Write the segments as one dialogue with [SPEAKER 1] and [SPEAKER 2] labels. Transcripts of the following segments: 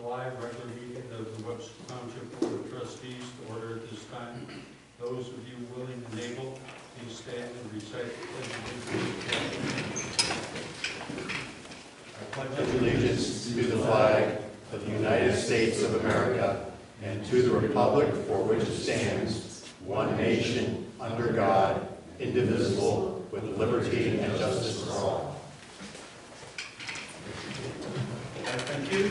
[SPEAKER 1] live regular meeting of the Webster Township Board of Trustees to order at this time. Those of you willing and able, please stand and recite the pledge of allegiance.
[SPEAKER 2] I pledge allegiance to the flag of the United States of America and to the republic for which it stands, one nation, under God, indivisible, with liberty and justice for all.
[SPEAKER 1] Thank you.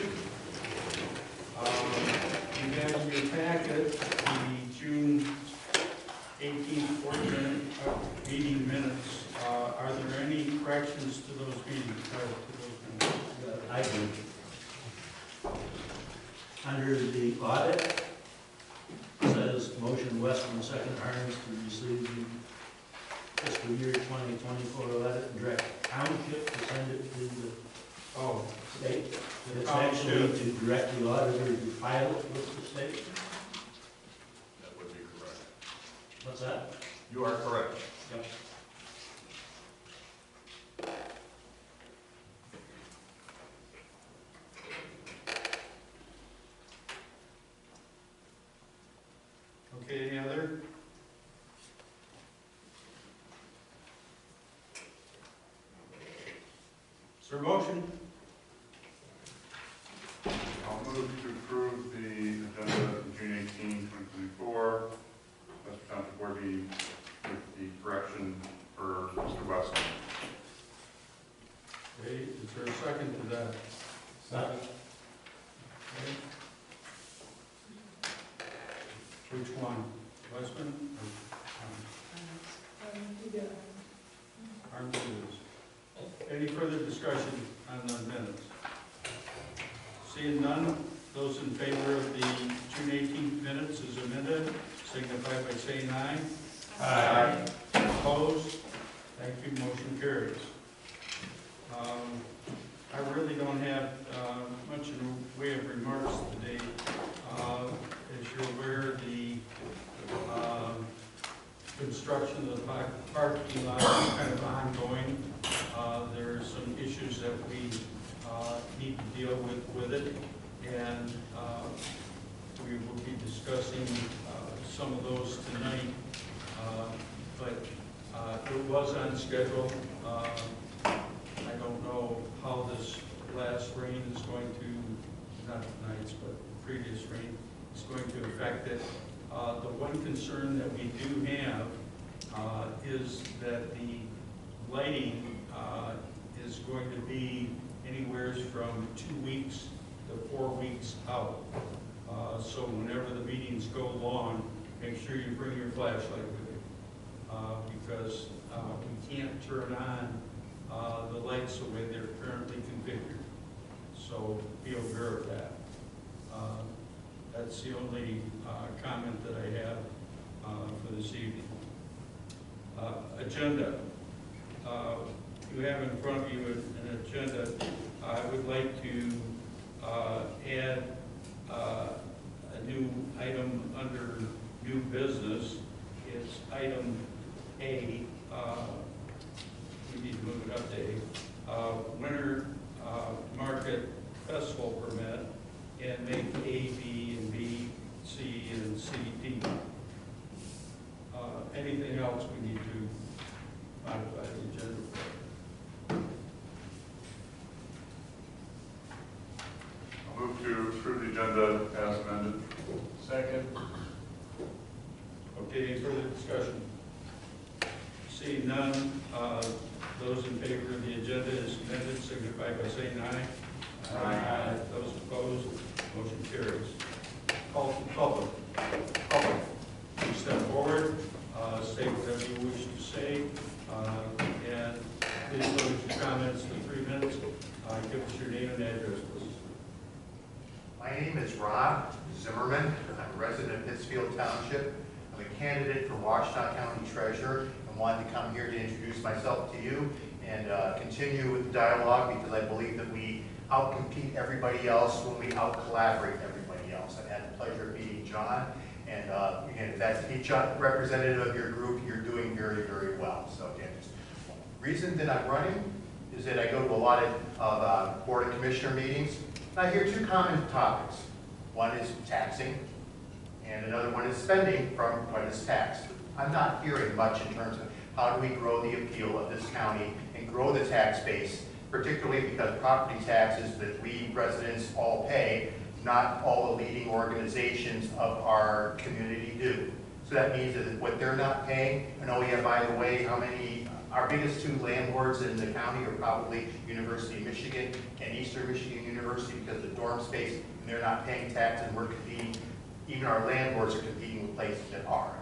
[SPEAKER 1] You have in your packet the June 18th meeting minutes. Are there any corrections to those meetings?
[SPEAKER 3] I do. Under the audit, it says motion Westman Second Arms to receive the fiscal year 2024 audit and direct township to send it to the state. But it's actually to direct the auditor to file it with the state.
[SPEAKER 4] That would be correct.
[SPEAKER 3] What's that?
[SPEAKER 4] You are correct.
[SPEAKER 3] Yep.
[SPEAKER 1] Okay, any other? Is there a motion?
[SPEAKER 4] I'll move to approve the agenda of June 18, 2024. Webster Township Board meeting with the correction for Mr. Weston.
[SPEAKER 1] Okay, is there a second to that?
[SPEAKER 3] Second.
[SPEAKER 1] Okay. Which one? Westman? Arms it is. Any further discussion on the minutes? Seeing none, those in favor of the June 18th minutes as amended, signify by saying aye.
[SPEAKER 3] Aye.
[SPEAKER 1] Opposed? Thank you, motion carries. I really don't have much in the way of remarks today. As you're aware, the construction of the parking lot is kind of ongoing. There are some issues that we need to deal with it, and we will be discussing some of those tonight. But it was on schedule. I don't know how this last rain is going to, not tonight's, but previous rain, is going to affect it. The one concern that we do have is that the lighting is going to be anywhere from 2 weeks to 4 weeks out. So whenever the meetings go long, make sure you bring your flashlight with you, because we can't turn on the lights the way they're currently configured. So be aware of that. That's the only comment that I have for this evening. Agenda. You have in front of you an agenda. I would like to add a new item under new business. It's item A. We need to move it up to A. Winter Market Festival permit, and make A, B, and B, C, and C, D. Anything else we need to modify the agenda for?
[SPEAKER 4] I'll move to approve the agenda as amended.
[SPEAKER 1] Second. Okay, any further discussion? Seeing none, those in favor of the agenda as amended signify by saying aye. Aye. Those opposed, motion carries. Call to public. Public, please step forward, state whatever you wish to say, and please limit your comments to 3 minutes. Give us your name and address, please.
[SPEAKER 5] My name is Rob Zimmerman. I'm a resident of Pittsfield Township. I'm a candidate for Washita County Treasurer and wanted to come here to introduce myself to you and continue with the dialogue, because I believe that we outcompete everybody else when we out-collaborate everybody else. I've had the pleasure of meeting John, and again, if that's each representative of your group, you're doing very, very well. So again, just reason that I'm running is that I go to a lot of Board of Commissioner meetings, I hear two common topics. One is taxing, and another one is spending from what is taxed. I'm not hearing much in terms of how do we grow the appeal of this county and grow the tax base, particularly because property taxes that we residents all pay, not all the leading organizations of our community do. So that means that what they're not paying, and oh yeah, by the way, how many, our biggest two landlords in the county are probably University of Michigan and Eastern Michigan University because of the dorm space, and they're not paying tax, and we're competing, even our landlords are competing with places that are.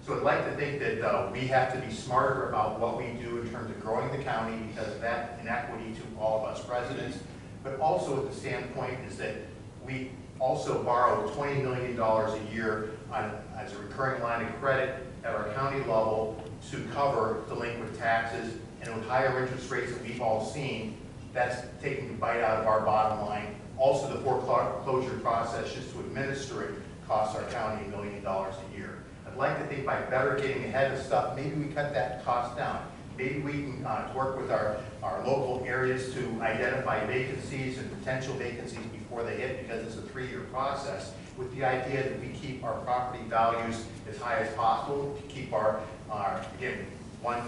[SPEAKER 5] So I'd like to think that we have to be smarter about what we do in terms of growing the county because of that inequity to all of us residents, but also at the standpoint is that we also borrow $20 million a year as a recurring line of credit at our county level to cover delinquent taxes, and with higher interest rates that we've all seen, that's taking a bite out of our bottom line. Also, the foreclosure process, just to administer it, costs our county $1 million a year. I'd like to think by better getting ahead of stuff, maybe we cut that cost down. Maybe we can work with our local areas to identify vacancies and potential vacancies before they hit, because it's a 3-year process, with the idea that we keep our property values as high as possible, to keep our again, one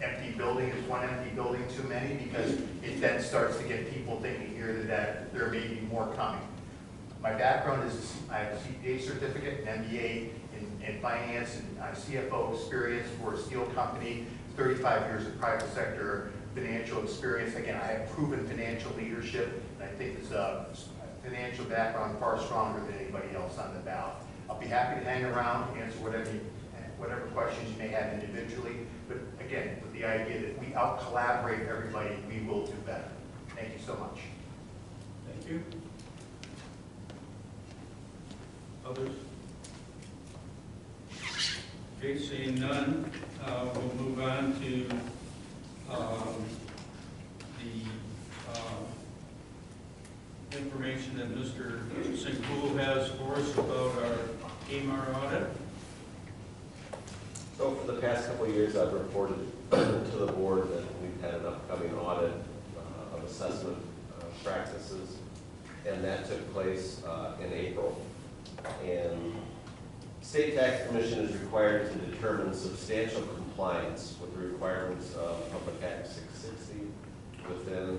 [SPEAKER 5] empty building is one empty building too many, because it then starts to get people thinking here that there may be more coming. My background is I have a CPA certificate, an MBA in finance, and CFO experience for a steel company, 35 years of private sector financial experience. Again, I have proven financial leadership, and I think it's a financial background far stronger than anybody else on the ballot. I'll be happy to hang around, answer whatever questions you may have individually, but again, with the idea that we out-collaborate everybody, we will do better. Thank you so much.
[SPEAKER 1] Thank you. Others? Okay, seeing none, we'll move on to the information that Mr. Singpool has for us about our AMAR audit.
[SPEAKER 6] So for the past couple of years, I've reported to the board that we've had an upcoming audit of assessment practices, and that took place in April. And State Tax Commission is required to determine substantial compliance with the requirements of Public Act 660 within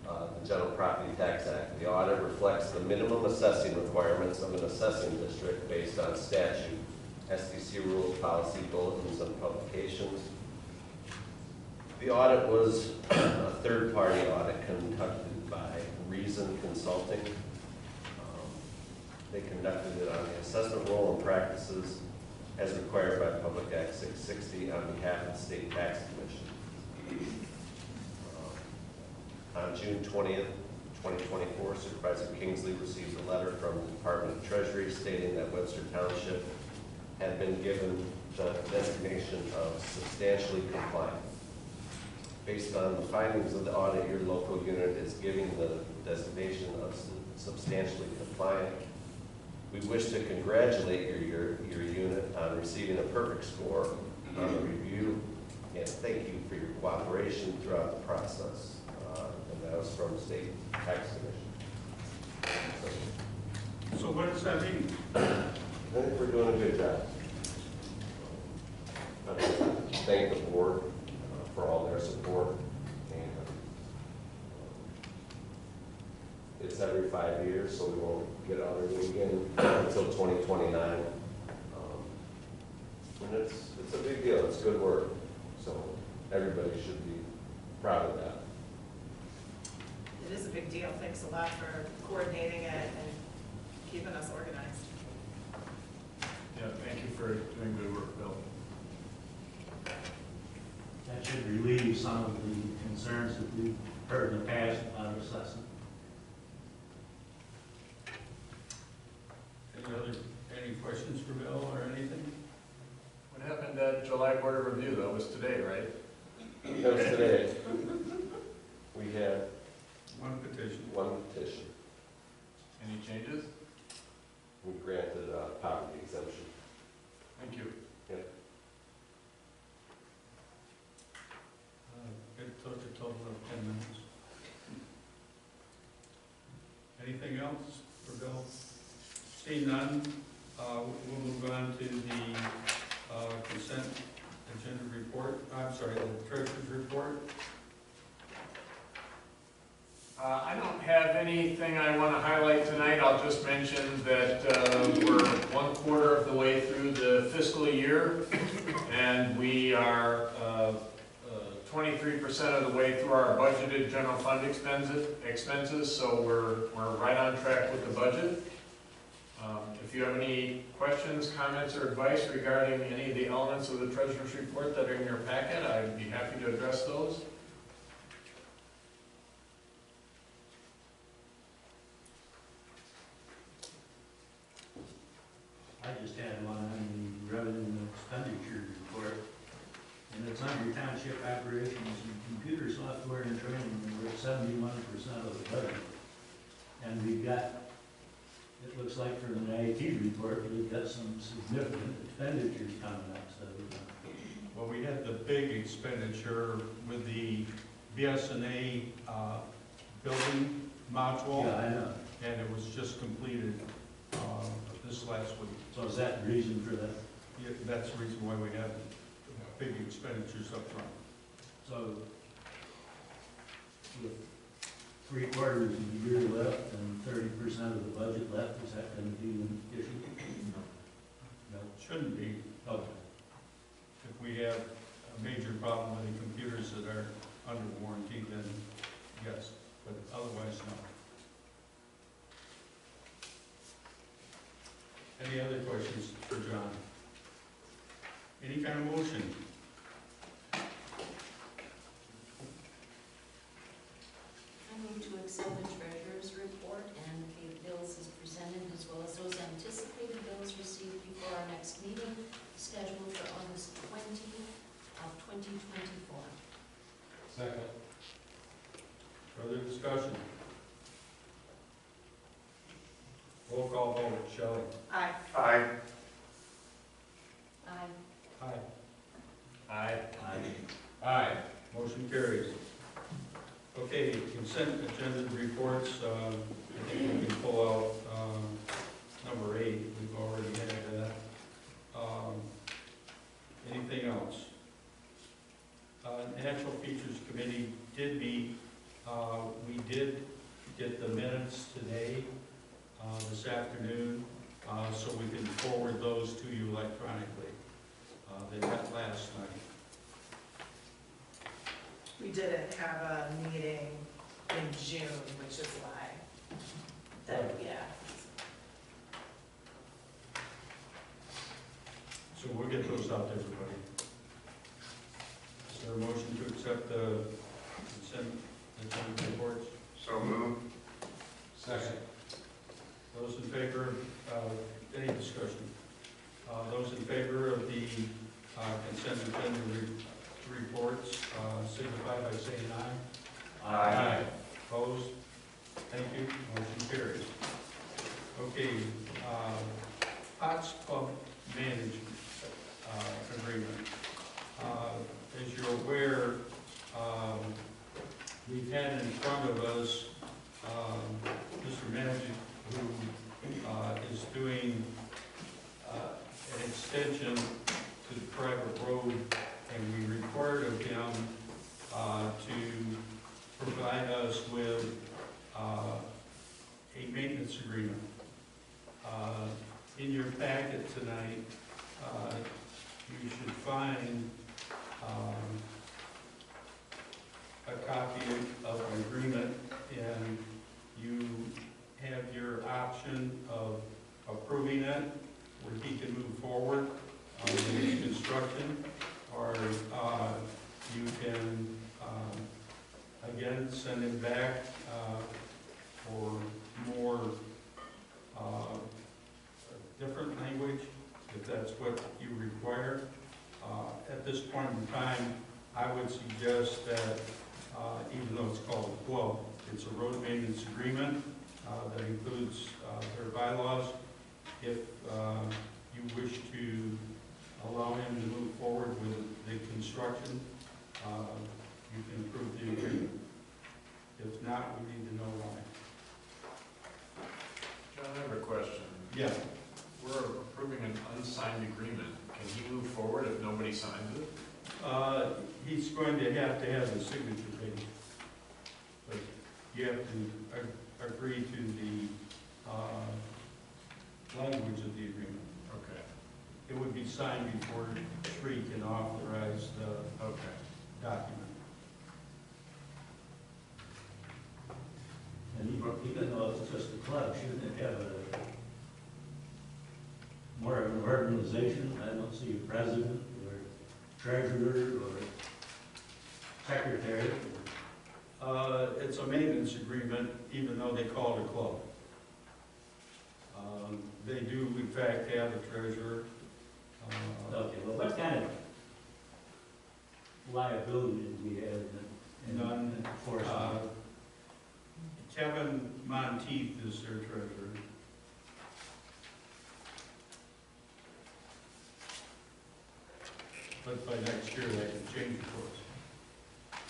[SPEAKER 6] the General Property Tax Act. The audit reflects the minimum assessing requirements of an assessing district based on statute, SDC rules, policy, bulletins, and publications. The audit was a third-party audit conducted by Reason Consulting. They conducted it on the assessment role and practices as required by Public Act 660 on behalf of the State Tax Commission. On June 20th, 2024, Supervisor Kingsley received a letter from the Department of Treasury stating that Webster Township had been given the designation of substantially compliant. Based on the findings of the audit, your local unit is giving the designation of substantially compliant. We wish to congratulate your unit on receiving a perfect score on the review, and thank you for your cooperation throughout the process. And that was from the State Tax Commission.
[SPEAKER 1] So what does that mean?
[SPEAKER 6] I think we're doing a good job. I'd like to thank the board for all their support. And it's every 5 years, so we won't get audited again until 2029. And it's a big deal. It's good work. So everybody should be proud of that.
[SPEAKER 7] It is a big deal. Thanks a lot for coordinating it and keeping us organized.
[SPEAKER 8] Yeah, thank you for doing good work, Bill.
[SPEAKER 3] That should relieve some of the concerns that we've heard in the past about assessment.
[SPEAKER 1] Any questions for Bill or anything?
[SPEAKER 8] What happened at July Board of Review? That was today, right?
[SPEAKER 6] That was today. We had
[SPEAKER 1] One petition.
[SPEAKER 6] one petition.
[SPEAKER 8] Any changes?
[SPEAKER 6] We granted a poverty exemption.
[SPEAKER 8] Thank you.
[SPEAKER 6] Yep.
[SPEAKER 1] It took a total of 10 minutes. anything else for Bill? Seeing none, we'll move on to the consent agenda report, I'm sorry, the treasurer's report.
[SPEAKER 8] I don't have anything I want to highlight tonight. I'll just mention that we're 1/4 of the way through the fiscal year, and we are 23% of the way through our budgeted general fund expenses, so we're right on track with the budget. If you have any questions, comments, or advice regarding any of the elements of the treasurer's report that are in your packet, I'd be happy to address those.
[SPEAKER 3] I just had one on the revenue and expenditure report, and it's under township operations and computer software and training, we're at 71% of the budget. And we've got, it looks like from the IT report, we've got some significant expenditures coming up, so.
[SPEAKER 1] Well, we had the big expenditure with the BSNA building module.
[SPEAKER 3] Yeah, I know.
[SPEAKER 1] And it was just completed this last week.
[SPEAKER 3] So is that the reason for that?
[SPEAKER 1] Yeah, that's the reason why we have big expenditures up front.
[SPEAKER 3] So with 3/4 of the year left and 30% of the budget left, is that going to be an issue? No.
[SPEAKER 1] Shouldn't be.
[SPEAKER 3] Okay.
[SPEAKER 1] If we have a major problem with the computers that are under warranty, then yes, but otherwise, no. Any other questions for John? Any kind of motion?
[SPEAKER 9] I move to accept the treasurer's report and pay the bills as presented, as well as those anticipated bills received before our next meeting, scheduled for August 20 of 2024.
[SPEAKER 8] Second.
[SPEAKER 1] Further discussion? Roll call vote, Shelley.
[SPEAKER 7] Aye.
[SPEAKER 4] Aye.
[SPEAKER 9] Aye.
[SPEAKER 1] Aye.
[SPEAKER 8] Aye.
[SPEAKER 1] Aye. Motion carries. Okay, consent agenda reports, I think we can pull out number 8, we've already had that. Anything else? Natural Features Committee did meet, we did get the minutes today, this afternoon, so we can forward those to you electronically. They met last night.
[SPEAKER 7] We didn't have a meeting in June, which is why. That, yeah.
[SPEAKER 1] So we'll get those out to everybody. Is there a motion to accept the consent agenda reports?
[SPEAKER 4] So moved.
[SPEAKER 8] Second.
[SPEAKER 1] Those in favor, any discussion? Those in favor of the consent agenda reports, signify by saying aye.
[SPEAKER 4] Aye.
[SPEAKER 1] Opposed? Thank you. Motion carries. Okay, Potts Pub Management Agreement. As you're aware, we've had in front of us Mr. Magic, who is doing an extension to the private road, and we required of him to provide us with a maintenance agreement. In your packet tonight, you should find a copy of an agreement, and you have your option of approving it, where he can move forward on the construction, or you can, again, send it back for more different language, if that's what you require. At this point in time, I would suggest that, even though it's called a quote, it's a road maintenance agreement that includes their bylaws. If you wish to allow him to move forward with the construction, you can approve the agreement. If not, we need to know why. Yeah,
[SPEAKER 8] We're approving an unsigned agreement. Can he move forward if nobody signs it?
[SPEAKER 1] he's going to have the signature page. But you have to agree to the, language of the agreement.
[SPEAKER 8] Okay,
[SPEAKER 1] It would be signed before Sri can authorize the
[SPEAKER 8] okay.
[SPEAKER 1] document.
[SPEAKER 3] And even though it's just a club, shouldn't it have more of an organization? I don't see a president or treasurer or secretary.
[SPEAKER 1] It's a maintenance agreement, even though they call it a club. They do, in fact, have a treasurer.
[SPEAKER 3] Okay, well, what kind of liability do we have in
[SPEAKER 1] None.
[SPEAKER 3] enforcement?
[SPEAKER 1] Kevin Monteith is their treasurer. But by next year, they can change it for us.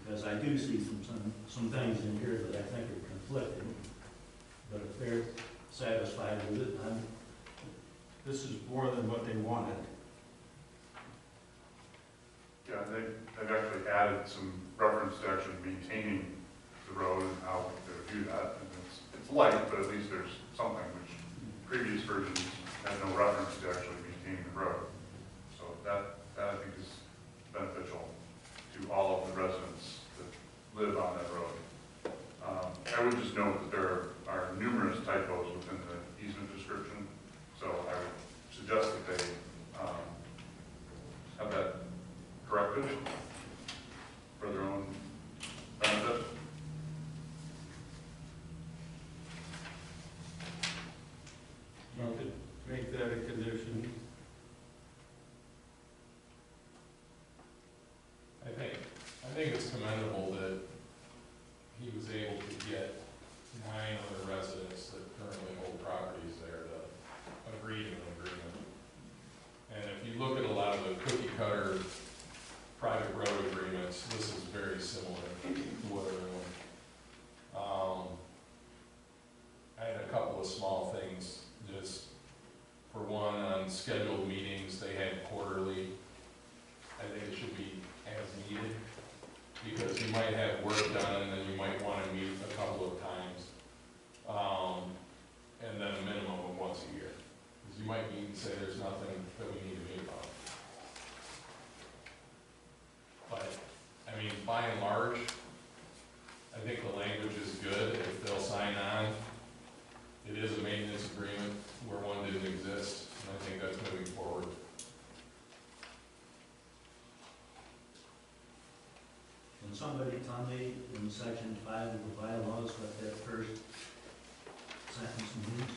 [SPEAKER 3] Because I do see some things in here that I think are conflicting, but if they're satisfied with it,
[SPEAKER 1] This is more than what they wanted.
[SPEAKER 4] Yeah, they've actually added some reference to actually maintaining the road and how they would do that. And it's light, but at least there's something, which previous versions had no reference to actually maintaining the road. So that I think is beneficial to all of the residents that live on that road. I would just note that there are numerous typos within the easement description, so I would suggest that they have that corrected for their own benefit.
[SPEAKER 1] You could make that a condition.
[SPEAKER 10] I think it's commendable that he was able to get 9 other residents that currently hold properties there to agree to an agreement. And if you look at a lot of the cookie cutter private road agreements, this is very similar to what they're doing. I had a couple of small things, just for one, on scheduled meetings, they had quarterly. I think it should be as needed, because you might have work done and then you might want to meet a couple of times. And then a minimum of once a year. Because you might meet and say there's nothing that we need to meet about. But, I mean, by and large, I think the language is good if they'll sign on. It is a maintenance agreement where one didn't exist, and I think that's moving forward.
[SPEAKER 3] Can somebody tell me in section 5 of the bylaws what that first sentence means?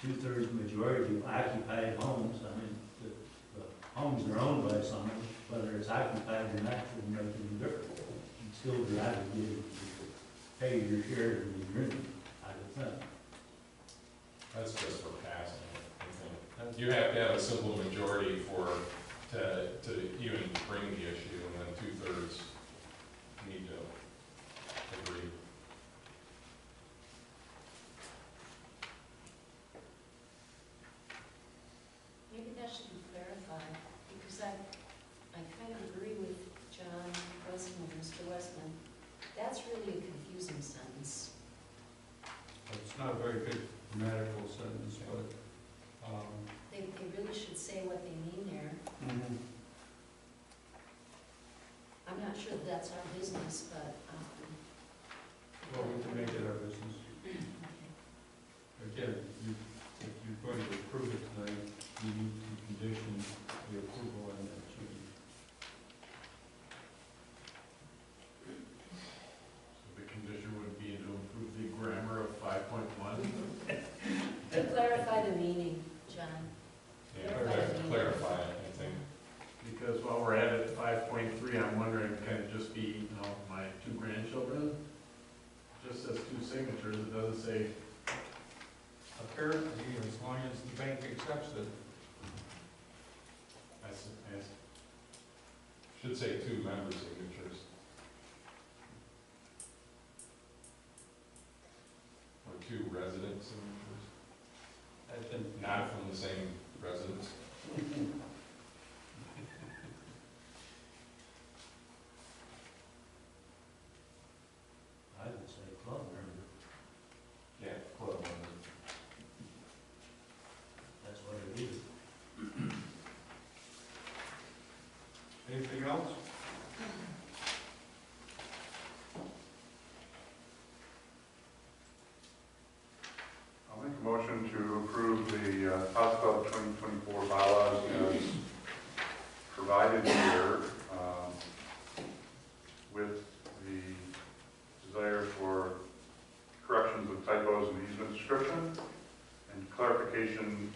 [SPEAKER 3] Two-thirds majority of occupied homes, I mean, the homes are owned by someone, whether it's occupied or not, shouldn't make any difference. You still be obligated to pay your share of the agreement, I would think.
[SPEAKER 10] That's just for passing it, I think. You have to have a simple majority to even bring the issue, and then 2/3 need to agree.
[SPEAKER 9] Maybe that should be clarified, because I kind of agree with John Westman, Mr. Westman. That's really a confusing sentence.
[SPEAKER 1] It's not a very good grammatical sentence, but,
[SPEAKER 9] They really should say what they mean there. I'm not sure that that's our business, but,
[SPEAKER 1] well, we can make it our business. Again, if you're going to approve it tonight, you need to condition the approval on that change.
[SPEAKER 8] So the condition would be to improve the grammar of 5.1.
[SPEAKER 9] to clarify the meaning, John.
[SPEAKER 10] Yeah, clarify it, I think.
[SPEAKER 8] Because while we're at it, 5.3, I'm wondering, can it just be, my 2 grandchildren? Just says 2 signatures, it doesn't say,
[SPEAKER 1] Apparently, as long as the bank accepts it.
[SPEAKER 10] Should say 2 member signatures. Or 2 resident signatures,
[SPEAKER 1] I think,
[SPEAKER 10] not from the same residence.
[SPEAKER 3] I would say club member,
[SPEAKER 10] Yeah, club member.
[SPEAKER 3] that's what it is.
[SPEAKER 1] anything else?
[SPEAKER 4] I'll make a motion to approve the House Club 2024 bylaws as provided here, with the desire for corrections of typos in the easement description and clarification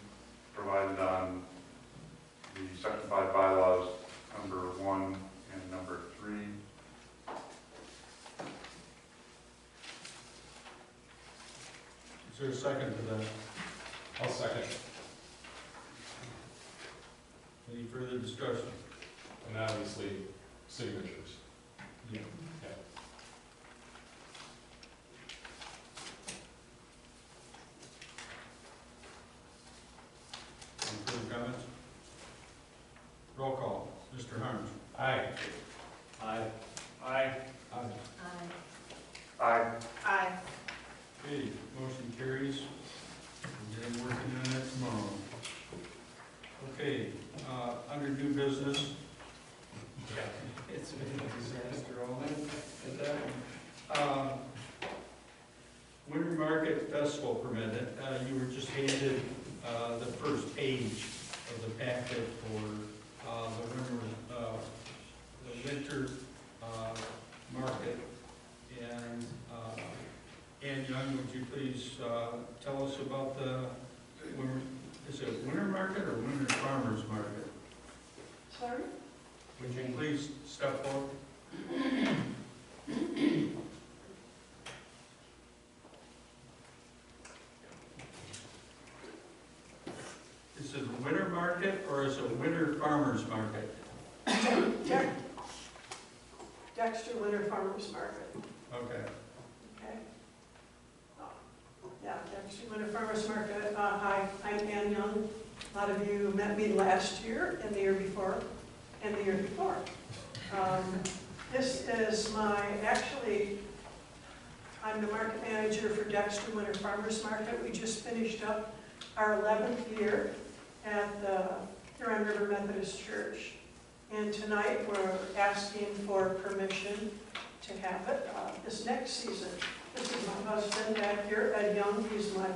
[SPEAKER 4] provided on the Section 5 bylaws, number 1 and number 3.
[SPEAKER 1] Is there a second to that?
[SPEAKER 10] I'll second.
[SPEAKER 1] Any further discussion?
[SPEAKER 10] And obviously, signatures.
[SPEAKER 1] Yeah.
[SPEAKER 10] Yeah.
[SPEAKER 1] Any further comments? Roll call. Mr. Harms.
[SPEAKER 10] Aye.
[SPEAKER 3] Aye.
[SPEAKER 8] Aye.
[SPEAKER 1] Aye.
[SPEAKER 9] Aye.
[SPEAKER 4] Aye.
[SPEAKER 7] Aye.
[SPEAKER 1] Okay, motion carries. We're getting working on that tomorrow. Okay, under new business. It's been a disaster all night. Winter Market Festival permit, you were just handed the first page of the packet for the winter market. And Ann Young, would you please tell us about the, is it winter market or winter farmers market?
[SPEAKER 11] Sorry?
[SPEAKER 1] Would you please step forward? Is it a winter market or is it a winter farmers market?
[SPEAKER 11] Dexter Winter Farmers Market,
[SPEAKER 1] Okay.
[SPEAKER 11] okay? Yeah, Dexter Winter Farmers Market. Hi, I'm Ann Young. A lot of you met me last year and the year before and the year before. This is I'm the market manager for Dexter Winter Farmers Market. We just finished up our 11th year at the Huron River Methodist Church. And tonight we're asking for permission to have it this next season. This is my husband back here, Ed Young. He's my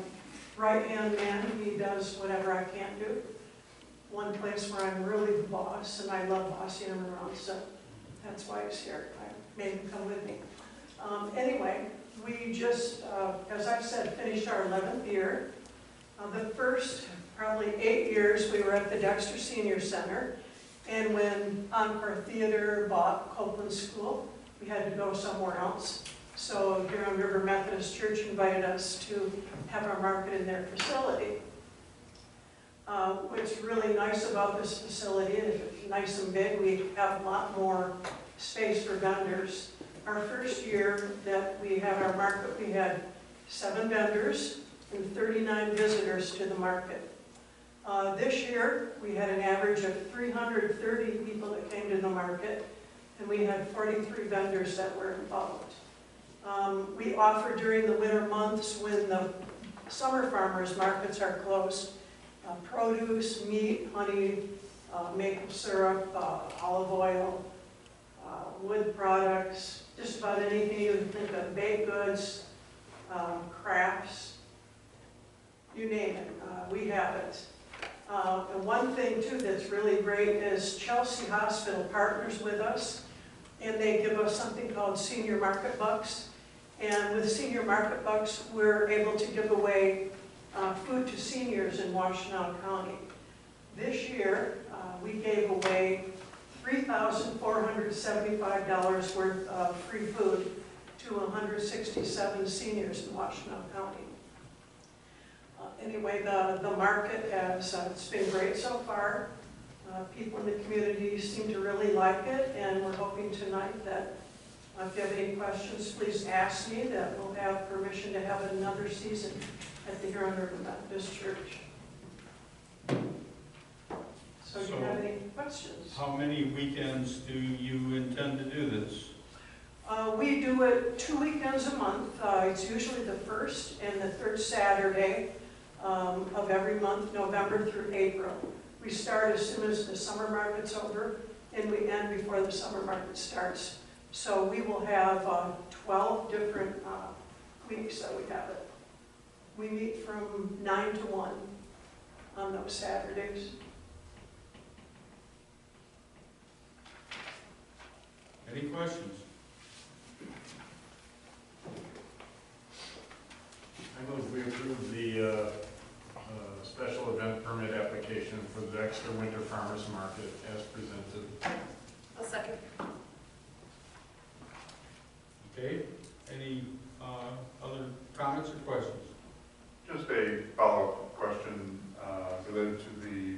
[SPEAKER 11] right-hand man. He does whatever I can't do. One place where I'm really the boss, and I love bossing him around, so that's why he's here. I made him come with me. Anyway, we just, as I said, finished our 11th year. The first probably 8 years we were at the Dexter Senior Center, and when Encore Theater bought Copeland School, we had to go somewhere else. So Huron River Methodist Church invited us to have our market in their facility. What's really nice about this facility is it's nice and big. We have a lot more space for vendors. Our first year that we had our market, we had 7 vendors and 39 visitors to the market. This year, we had an average of 330 people that came to the market, and we had 43 vendors that were involved. We offer during the winter months when the summer farmers markets are closed, produce, meat, honey, maple syrup, olive oil, wood products, just about anything you can think of, baked goods, crafts, you name it, we have it. And one thing too that's really great is Chelsea Hospital partners with us, and they give us something called Senior Market Bucks. And with Senior Market Bucks, we're able to give away food to seniors in Washtenaw County. This year, we gave away $3,475 worth of free food to 167 seniors in Washtenaw County. Anyway, the market has, it's been great so far. People in the community seem to really like it, and we're hoping tonight that if you have any questions, please ask me, that we'll have permission to have another season at the Huron River Methodist Church. So do you have any questions?
[SPEAKER 1] How many weekends do you intend to do this?
[SPEAKER 11] We do it 2 weekends a month. It's usually the first and the third Saturday of every month, November through April. We start as soon as the summer market's over, and we end before the summer market starts. So we will have 12 different weeks that we have it. We meet from 9 to 1 on those Saturdays.
[SPEAKER 1] Any questions?
[SPEAKER 8] I move we approve the special event permit application for the Exeter Winter Farmers Market as presented.
[SPEAKER 7] I'll second.
[SPEAKER 1] Okay, any other comments or questions?
[SPEAKER 4] Just a follow-up question related to the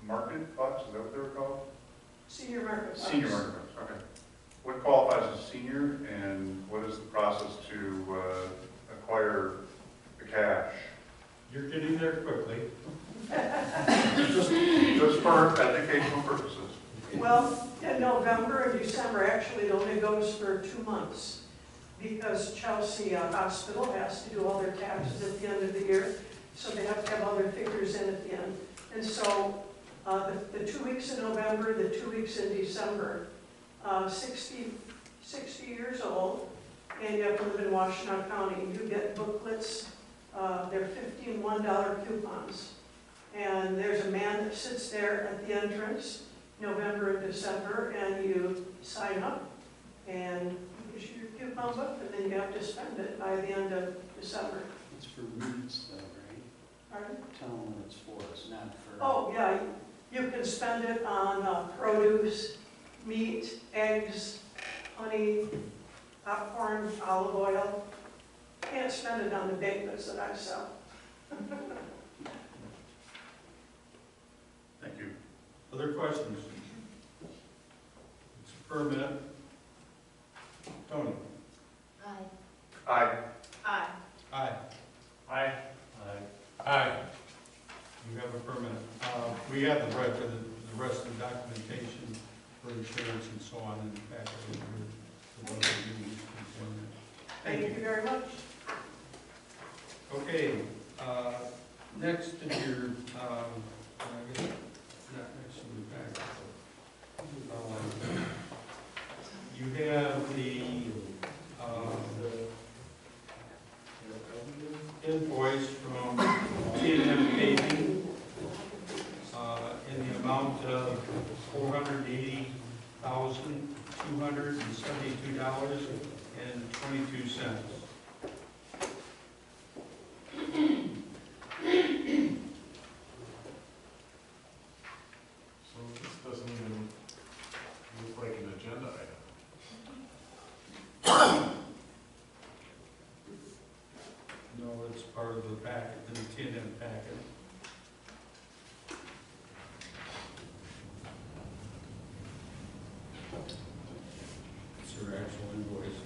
[SPEAKER 4] market bucks, is that what they were called?
[SPEAKER 11] Senior market.
[SPEAKER 4] Senior market bucks, okay. What qualifies as senior, and what is the process to acquire the cash?
[SPEAKER 1] You're getting there quickly.
[SPEAKER 4] Just for educational purposes.
[SPEAKER 11] Well, in November and December, actually, it only goes for 2 months, because Chelsea Hospital has to do all their taxes at the end of the year, so they have to have all their figures in at the end. And so the 2 weeks in November, the 2 weeks in December, 60 years old, and you have to live in Washtenaw County, you get booklets. They're 15 $1 coupons. And there's a man that sits there at the entrance, November and December, and you sign up, and he gives you your coupon book, and then you have to spend it by the end of December.
[SPEAKER 12] It's for meats though, right?
[SPEAKER 11] Pardon?
[SPEAKER 12] Tell them what it's for, it's not for.
[SPEAKER 11] Oh, yeah, you can spend it on produce, meat, eggs, honey, popcorn, olive oil. Can't spend it on the baked goods that I sell.
[SPEAKER 4] Thank you.
[SPEAKER 1] Other questions? It's a permit. Tony?
[SPEAKER 9] Aye.
[SPEAKER 4] Aye.
[SPEAKER 7] Aye.
[SPEAKER 1] Aye.
[SPEAKER 8] Aye.
[SPEAKER 10] Aye.
[SPEAKER 1] You have a permit. We have the rest of the documentation for insurance and so on in the packet. For those of you who's concerned.
[SPEAKER 11] Thank you very much.
[SPEAKER 1] Okay, next in your, I guess, not next in the packet. You have the invoice from T&M Paving in the amount of $480,272.22.
[SPEAKER 8] So this doesn't even look like an agenda item.
[SPEAKER 1] No, it's part of the packet, the T&M packet. It's your actual invoice.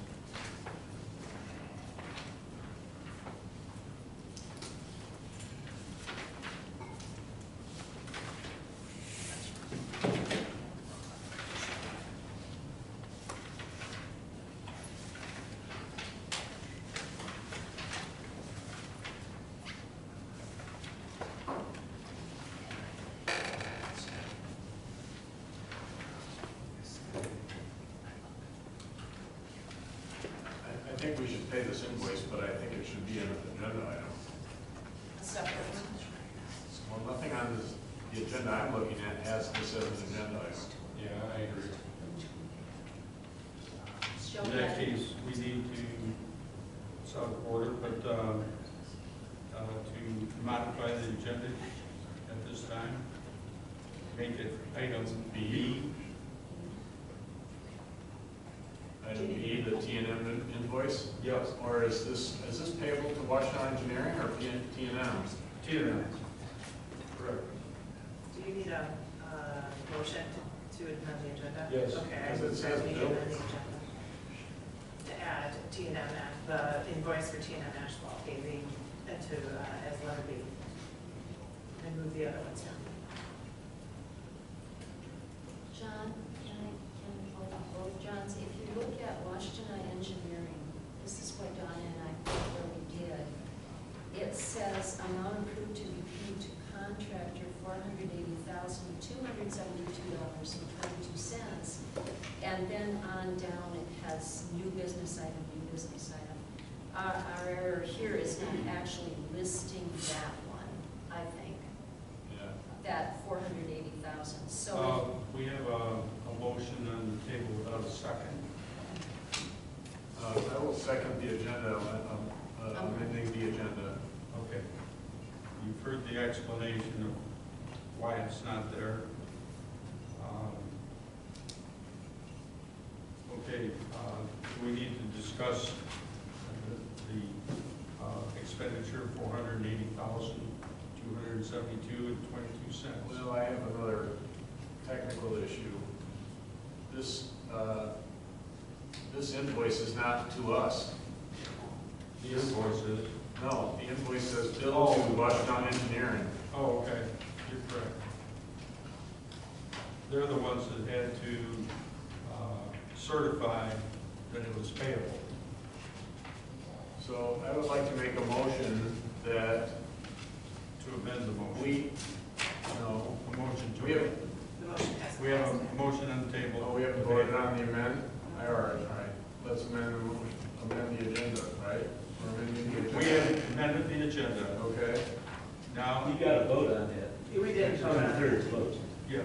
[SPEAKER 8] I think we should pay this invoice, but I think it should be an agenda item.
[SPEAKER 7] Separate.
[SPEAKER 8] Well, nothing on this, the agenda I'm looking at has this as an agenda item.
[SPEAKER 10] Yeah, I agree.
[SPEAKER 1] In that case, we need to, it's out of order, but to modify the agenda at this time, make it item B.
[SPEAKER 8] Item B, the T&M invoice?
[SPEAKER 1] Yes.
[SPEAKER 8] Or is this payable to Washtenaw Engineering or T&M?
[SPEAKER 1] T&M. Correct.
[SPEAKER 7] Do you need a
[SPEAKER 1] Yes.
[SPEAKER 7] Okay,
[SPEAKER 8] Because it says
[SPEAKER 7] so we need
[SPEAKER 8] bill.
[SPEAKER 7] to amend the agenda to add T&M, the invoice for T&M asphalt paving into, as letter B. And move the other ones down.
[SPEAKER 9] John, can hold both Johns, if you look at Washington Engineering, this is what Donna and I really did. It says amount approved to be paid to contractor $480,272.22. And then on down it has new business item, new business item. Our error here is not actually listing that one, I think,
[SPEAKER 8] Yeah.
[SPEAKER 9] that 480,000. So
[SPEAKER 1] We have a motion on the table without a second.
[SPEAKER 8] I will second the agenda, amending the agenda.
[SPEAKER 1] Okay. You've heard the explanation of why it's not there. Okay, do we need to discuss the expenditure, $480,272.22?
[SPEAKER 8] Well, I have another technical issue. This invoice is not to us.
[SPEAKER 1] The invoice is?
[SPEAKER 8] No, the invoice says bill to Washington Engineering.
[SPEAKER 1] Oh, okay, you're correct. They're the ones that had to certify that it was payable.
[SPEAKER 8] So I would like to make a motion that
[SPEAKER 1] To amend the motion.
[SPEAKER 8] a motion
[SPEAKER 1] to
[SPEAKER 8] we have,
[SPEAKER 7] The motion has.
[SPEAKER 1] We have a motion on the table.
[SPEAKER 8] we have to vote on the amend? All right. Let's amend the agenda, right? We're amending the agenda.
[SPEAKER 1] We have amended the agenda.
[SPEAKER 8] Okay.
[SPEAKER 1] Now,
[SPEAKER 12] You got to vote on that.
[SPEAKER 7] We did vote on it.
[SPEAKER 12] Two-thirds vote.
[SPEAKER 1] yeah.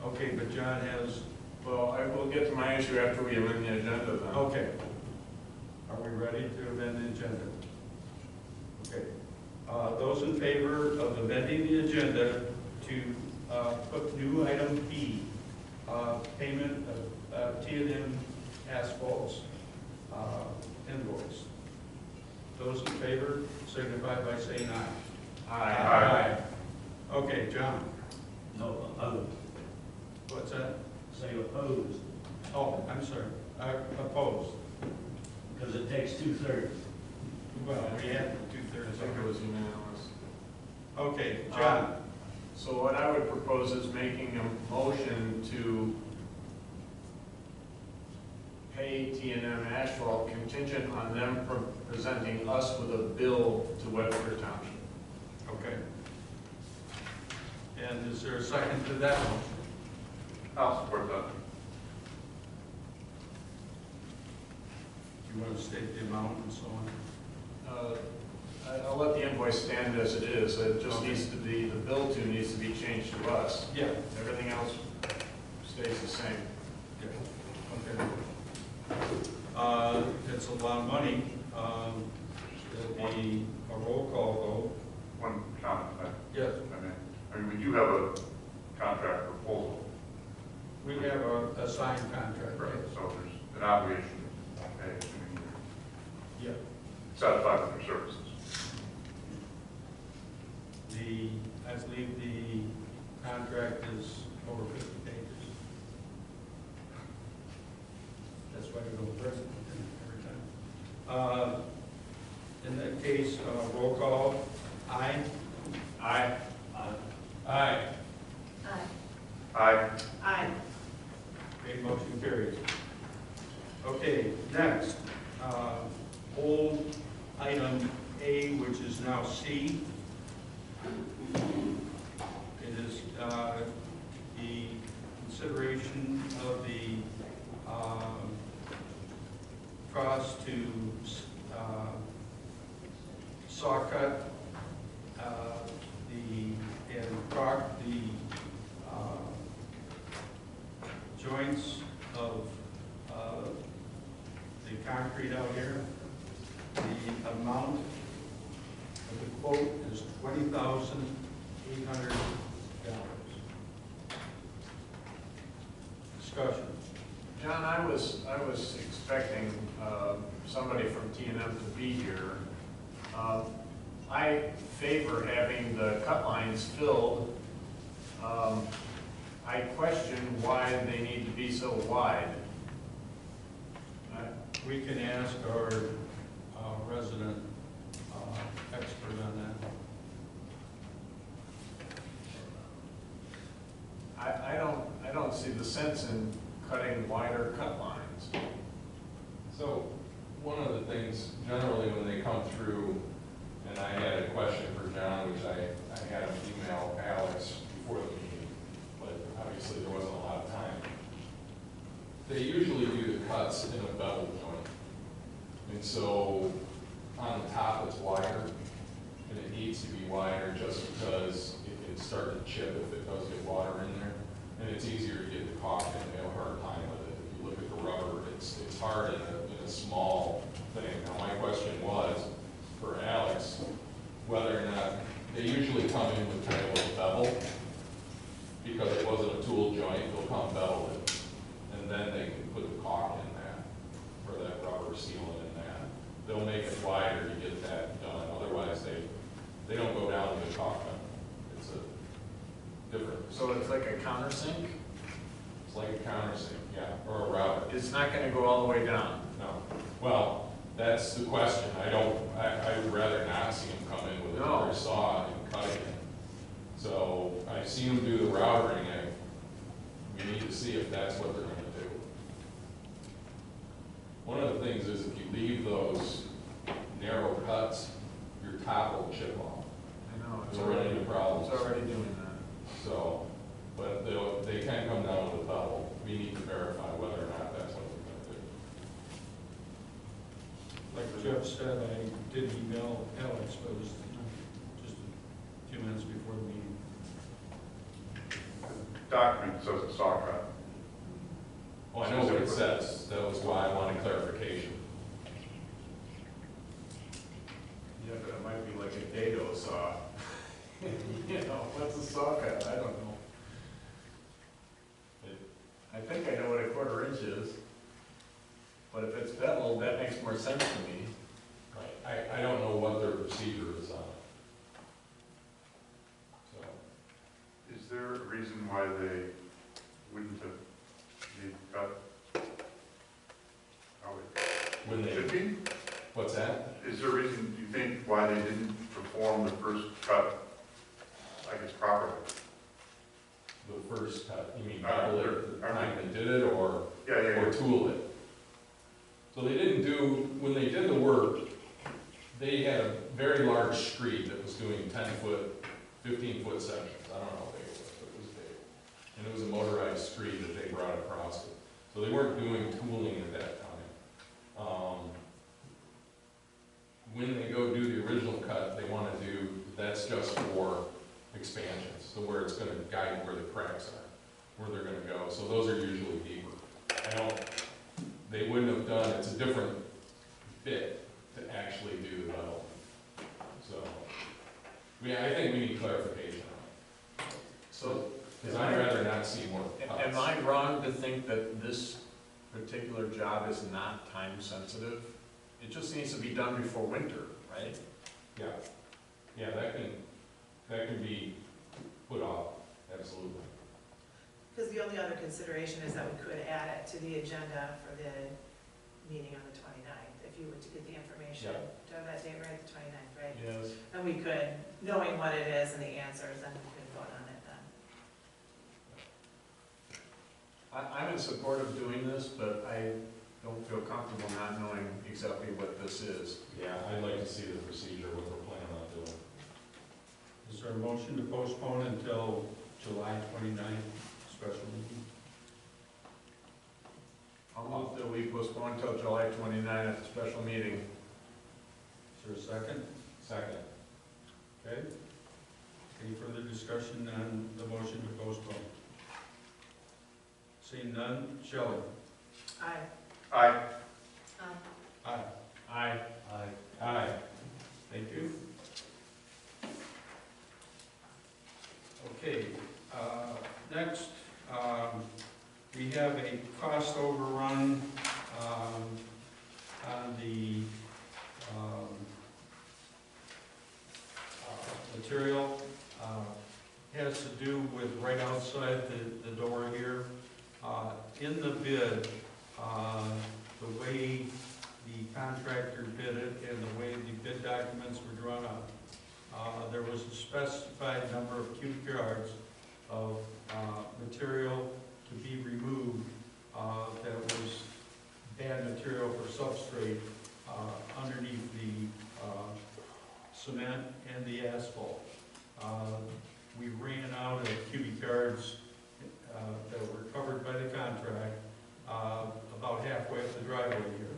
[SPEAKER 1] Okay, but John has,
[SPEAKER 8] Well, I will get to my issue after we amend the agenda then.
[SPEAKER 1] okay. Are we ready to amend the agenda? Okay. Those in favor of amending the agenda to put new item B, payment of T&M asphalt's invoice. Those in favor signify by saying aye.
[SPEAKER 8] Aye.
[SPEAKER 1] Okay, John,
[SPEAKER 3] No, opposed.
[SPEAKER 1] what's that?
[SPEAKER 3] Say opposed,
[SPEAKER 1] Oh, I'm sorry, opposed.
[SPEAKER 3] because it takes 2/3.
[SPEAKER 1] Well, we had
[SPEAKER 8] I
[SPEAKER 1] two-thirds.
[SPEAKER 8] think it was unanimous.
[SPEAKER 1] Okay, John,
[SPEAKER 8] So what I would propose is making a motion to pay T&M Asphalt contingent on them presenting us with a bill to Webster Township.
[SPEAKER 1] okay. And is there a second to that motion?
[SPEAKER 4] I'll support that.
[SPEAKER 1] Do you want to state the amount and so on?
[SPEAKER 8] I'll let the invoice stand as it is. It just
[SPEAKER 1] Okay.
[SPEAKER 8] needs to be, the bill to needs to be changed to us.
[SPEAKER 1] Yeah.
[SPEAKER 8] Everything else stays the same.
[SPEAKER 1] Okay. It's a lot of money. It'll be a roll call vote.
[SPEAKER 4] One comment,
[SPEAKER 1] Yes.
[SPEAKER 4] I mean, we do have a contract proposal,
[SPEAKER 1] We have a signed contract.
[SPEAKER 4] right? So there's an obligation to pay, assuming
[SPEAKER 1] Yeah.
[SPEAKER 4] you're satisfied with your services.
[SPEAKER 1] I believe the contract is over 50 pages. That's why we go first every time. In that case, roll call, aye?
[SPEAKER 8] Aye.
[SPEAKER 1] Aye.
[SPEAKER 9] Aye.
[SPEAKER 4] Aye.
[SPEAKER 7] Aye.
[SPEAKER 1] Okay, motion carries. Okay, next, old item A, which is now C. It is the consideration of the cost to saw cut and caulk the joints of the concrete out here. The amount of the quote is $20,800. Discussion.
[SPEAKER 8] John, I was expecting somebody from T&M to be here. I favor having the cut lines filled I question why they need to be so wide.
[SPEAKER 1] We can ask our resident expert on that.
[SPEAKER 8] I don't see the sense in cutting wider cut lines.
[SPEAKER 10] So, one of the things, generally when they come through, and I had a question for John, which I had him email Alex before the meeting, but obviously there wasn't a lot of time. They usually do the cuts in a bevel joint. And so, on the top it's wider, and it needs to be wider just because it can start to chip if it does get water in there. And it's easier to get the caulk in, they have a hard time with it. If you look at the rubber, it's hard in a small thing. Now, my question was, for Alex, whether or not, they usually come in with kind of a bevel, because it wasn't a tool joint, they'll come bevel it. And then they can put the caulk in that, or that rubber sealant in that. They'll make it wider to get that done, otherwise they don't go down to the caulk gun. It's a different,
[SPEAKER 8] So it's like a countersink?
[SPEAKER 10] it's like a countersink, yeah, or a router.
[SPEAKER 8] It's not gonna go all the way down.
[SPEAKER 10] No. Well, that's the question. I would rather not see them come in with
[SPEAKER 8] No.
[SPEAKER 10] another saw and cut it in. So I've seen them do the routering, and we need to see if that's what they're gonna do. One of the things is if you leave those narrow cuts, your top will chip off.
[SPEAKER 8] I know,
[SPEAKER 10] It's already a problem.
[SPEAKER 8] It's already doing that.
[SPEAKER 10] So, but they can come down with a bevel. We need to verify whether or not that's what they're gonna do.
[SPEAKER 1] Like Jeff said, I did email Alex, but it was just a few minutes before the meeting.
[SPEAKER 4] Document says a saw cut.
[SPEAKER 10] Well, I know what it says. That was why I wanted clarification.
[SPEAKER 8] Yeah, but it might be like a dado saw. You know, what's a saw cut? I don't know. I think I know what a 1/4 inch is, but if it's beveled, that makes more sense to me.
[SPEAKER 10] Right. I don't know what their procedure is on it. So,
[SPEAKER 4] Is there a reason why they wouldn't have made cut? How
[SPEAKER 10] when
[SPEAKER 4] it
[SPEAKER 10] they,
[SPEAKER 4] should be?
[SPEAKER 10] what's that?
[SPEAKER 4] Is there a reason, do you think, why they didn't perform the first cut, I guess, properly?
[SPEAKER 10] The first cut, you mean
[SPEAKER 4] I
[SPEAKER 10] bevel
[SPEAKER 4] remember-
[SPEAKER 10] it, the time they did it, or
[SPEAKER 4] Yeah.
[SPEAKER 10] tool it? So they didn't do, when they did the work, they had a very large screed that was doing 10-foot, 15-foot sections. I don't know how big it was, but it was big. And it was a motorized screed that they brought across it. So they weren't doing tooling at that time. When they go do the original cut, they want to do, that's just for expansions, so where it's going to guide where the cracks are, where they're going to go. So those are usually deeper. They wouldn't have done, it's a different fit to actually do the bevel. So, I think we need clarification on it.
[SPEAKER 8] So,
[SPEAKER 10] Because I'd rather not see more cuts.
[SPEAKER 8] am I wrong to think that this particular job is not time sensitive? It just needs to be done before winter, right?
[SPEAKER 10] Yeah, yeah, that can be put off, absolutely.
[SPEAKER 7] Because the only other consideration is that we could add it to the agenda for the meeting on the 29th, if you were to get the information.
[SPEAKER 10] Yeah.
[SPEAKER 7] Do you have that date right, the 29th, right?
[SPEAKER 8] Yes.
[SPEAKER 7] And we could, knowing what it is and the answers, then we could vote on it then.
[SPEAKER 8] I'm in support of doing this, but I don't feel comfortable not knowing exactly what this is.
[SPEAKER 10] Yeah, I'd like to see the procedure, what we're planning on doing.
[SPEAKER 1] Is there a motion to postpone until July 29th, special meeting?
[SPEAKER 8] I'll move that we postpone until July 29 at the special meeting.
[SPEAKER 1] Is there a second?
[SPEAKER 10] Second.
[SPEAKER 1] Okay. Any further discussion on the motion to postpone? Seeing none, Shelley?
[SPEAKER 7] Aye.
[SPEAKER 4] Aye.
[SPEAKER 1] Aye.
[SPEAKER 8] Aye.
[SPEAKER 1] Aye. Thank you. Okay, next, we have a cost overrun on the material. has to do with right outside the door here. In the bid, the way the contractor bid it and the way the bid documents were drawn up, there was a specified number of cubic yards of material to be removed that was bad material for substrate underneath the cement and the asphalt. We ran out of cubic yards that were covered by the contract about halfway up the driveway here.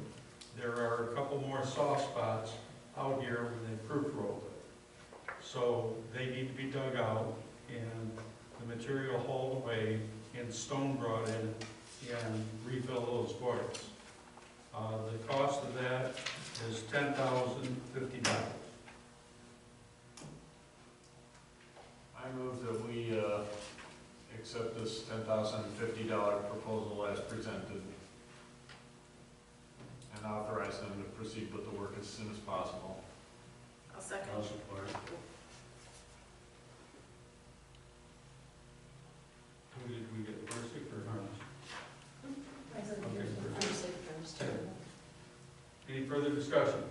[SPEAKER 1] There are a couple more soft spots out here when they proof rolled it. So they need to be dug out and the material hauled away and stone brought in and refill those voids. The cost of that is $10,050.
[SPEAKER 8] I move that we accept this $10,050 proposal as presented and authorize them to proceed with the work as soon as possible.
[SPEAKER 7] I'll second.
[SPEAKER 3] I'll support.
[SPEAKER 1] Who did we get, Persick or Harms?
[SPEAKER 9] First.
[SPEAKER 1] Any further discussion?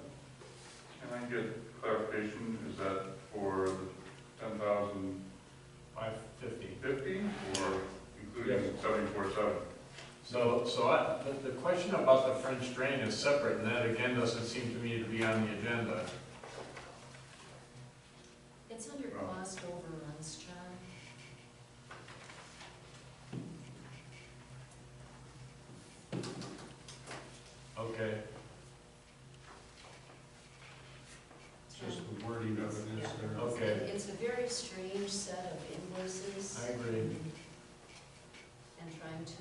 [SPEAKER 4] Can I get clarification, is that for the 10,050
[SPEAKER 8] $550.
[SPEAKER 4] or including 74.7?
[SPEAKER 8] So the question about the French drain is separate, and that again doesn't seem to me to be on the agenda.
[SPEAKER 9] It's under cost overruns, John.
[SPEAKER 8] Okay.
[SPEAKER 1] It's just the wording of it is there.
[SPEAKER 8] Okay.
[SPEAKER 9] It's a very strange set of invoices.
[SPEAKER 8] I agree.
[SPEAKER 9] And trying to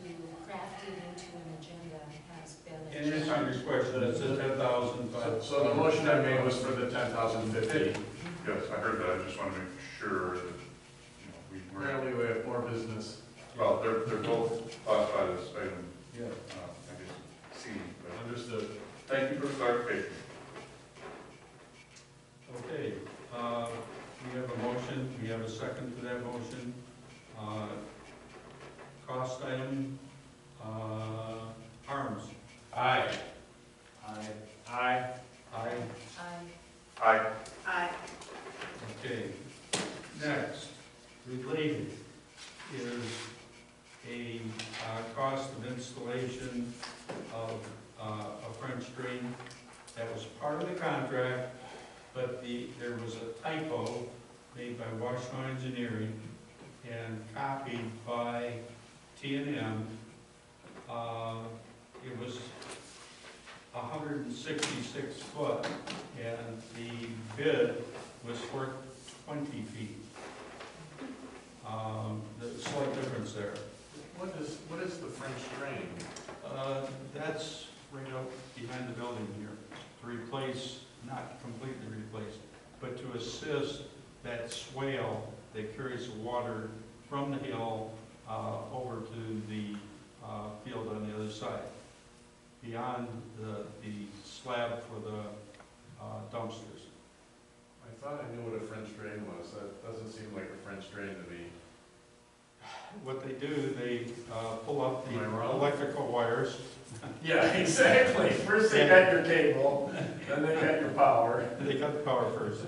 [SPEAKER 9] craft it into an agenda has been a
[SPEAKER 1] And it's on your question, it's a 10,000.
[SPEAKER 8] So the motion I made was for the 10,050.
[SPEAKER 4] Yes, I heard that, I just want to make sure that, we were,
[SPEAKER 8] Apparently we have more business.
[SPEAKER 4] well, they're both classified as item,
[SPEAKER 1] Yeah.
[SPEAKER 4] I guess, C, but
[SPEAKER 8] Understood.
[SPEAKER 4] thank you for the clarification.
[SPEAKER 1] Okay, we have a motion, we have a second to that motion. Cost item, Harms.
[SPEAKER 10] Aye.
[SPEAKER 3] Aye.
[SPEAKER 8] Aye.
[SPEAKER 1] Aye.
[SPEAKER 4] Aye.
[SPEAKER 7] Aye.
[SPEAKER 1] Okay, next, related is a cost of installation of a French drain that was part of the contract, but there was a typo made by Washington Engineering and copied by T&M. It was 166 foot, and the bid was for 20 feet. There's a slight difference there.
[SPEAKER 8] What is the French drain?
[SPEAKER 1] That's right up behind the building here, to replace, not completely replace, but to assist that swale that carries the water from the hill over to the field on the other side, beyond the slab for the dumpsters.
[SPEAKER 8] I thought I knew what a French drain was. That doesn't seem like a French drain to me.
[SPEAKER 1] What they do, they pull up the
[SPEAKER 8] Am I wrong?
[SPEAKER 1] electrical wires.
[SPEAKER 8] Yeah, exactly. First they got your cable, then they got your power.
[SPEAKER 1] They got the power first.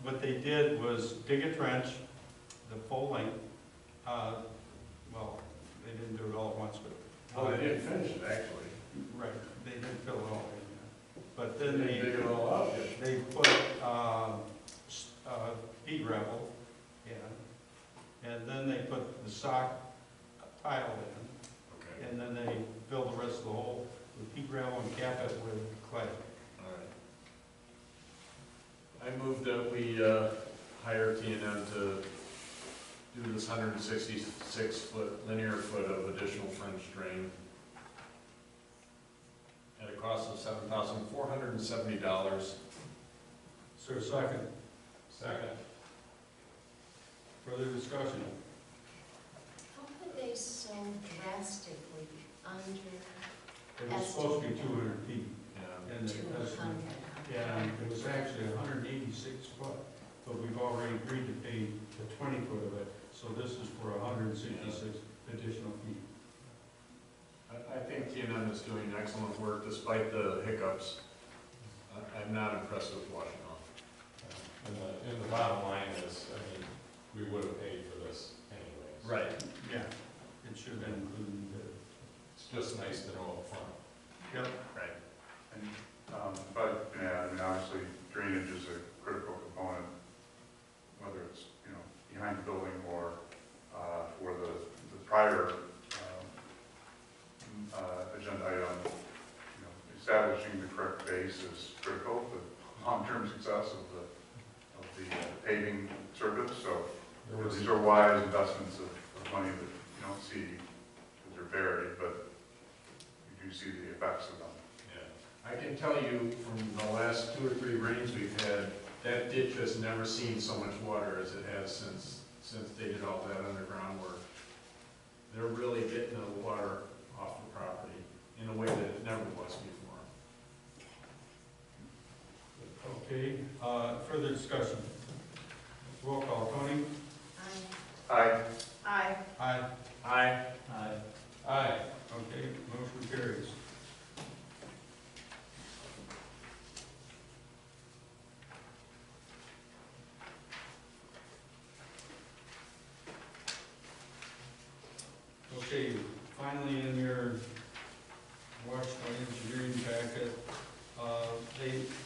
[SPEAKER 1] What they did was dig a trench, the full length. Well, they didn't do it all at once, but.
[SPEAKER 8] Well, they didn't finish it, actually.
[SPEAKER 1] Right, they didn't fill it all in. But then
[SPEAKER 8] They didn't dig it all out yet.
[SPEAKER 1] they put pea gravel in, and then they put the sock tile in,
[SPEAKER 8] Okay,
[SPEAKER 1] and then they fill the rest of the hole with pea gravel and cap it with clay.
[SPEAKER 8] all right. I move that we hire T&M to do this 166-foot linear foot of additional French drain at a cost of $7,470.
[SPEAKER 1] Is there a second?
[SPEAKER 10] Second.
[SPEAKER 1] Further discussion?
[SPEAKER 9] How could they so drastically under
[SPEAKER 1] It was supposed to be 200 feet,
[SPEAKER 8] Yeah.
[SPEAKER 1] and it was,
[SPEAKER 9] 200?
[SPEAKER 1] yeah, it was actually 186 foot. but we've already agreed to pay the 20 foot of it, so this is for 166 additional feet.
[SPEAKER 8] I think T&M is doing excellent work despite the hiccups. I'm not impressed with Washington.
[SPEAKER 10] And the bottom line is, I mean, we would have paid for this anyways.
[SPEAKER 8] Right.
[SPEAKER 1] Yeah, it should have been included in the bid.
[SPEAKER 10] It's just nice to know up front.
[SPEAKER 1] Yep.
[SPEAKER 8] Right.
[SPEAKER 4] And, but, yeah, I mean, obviously drainage is a critical component, whether it's, you know, behind the building or, for the prior, agenda item, you know, establishing the correct base is critical for long-term success of the paving surface, so
[SPEAKER 10] There was,
[SPEAKER 4] these are wise investments of money that you don't see because they're buried, but you do see the effects of them.
[SPEAKER 8] Yeah. I can tell you from the last 2 or 3 rains we've had, that ditch has never seen so much water as it has since they did all that underground work. They're really getting the water off the property in a way that it never was before.
[SPEAKER 1] Okay, further discussion. Roll call, Tony?
[SPEAKER 4] Aye.
[SPEAKER 7] Aye.
[SPEAKER 1] Aye.
[SPEAKER 8] Aye.
[SPEAKER 3] Aye.
[SPEAKER 1] Aye. Okay, motion carries. Okay, finally in your Washington Engineering packet,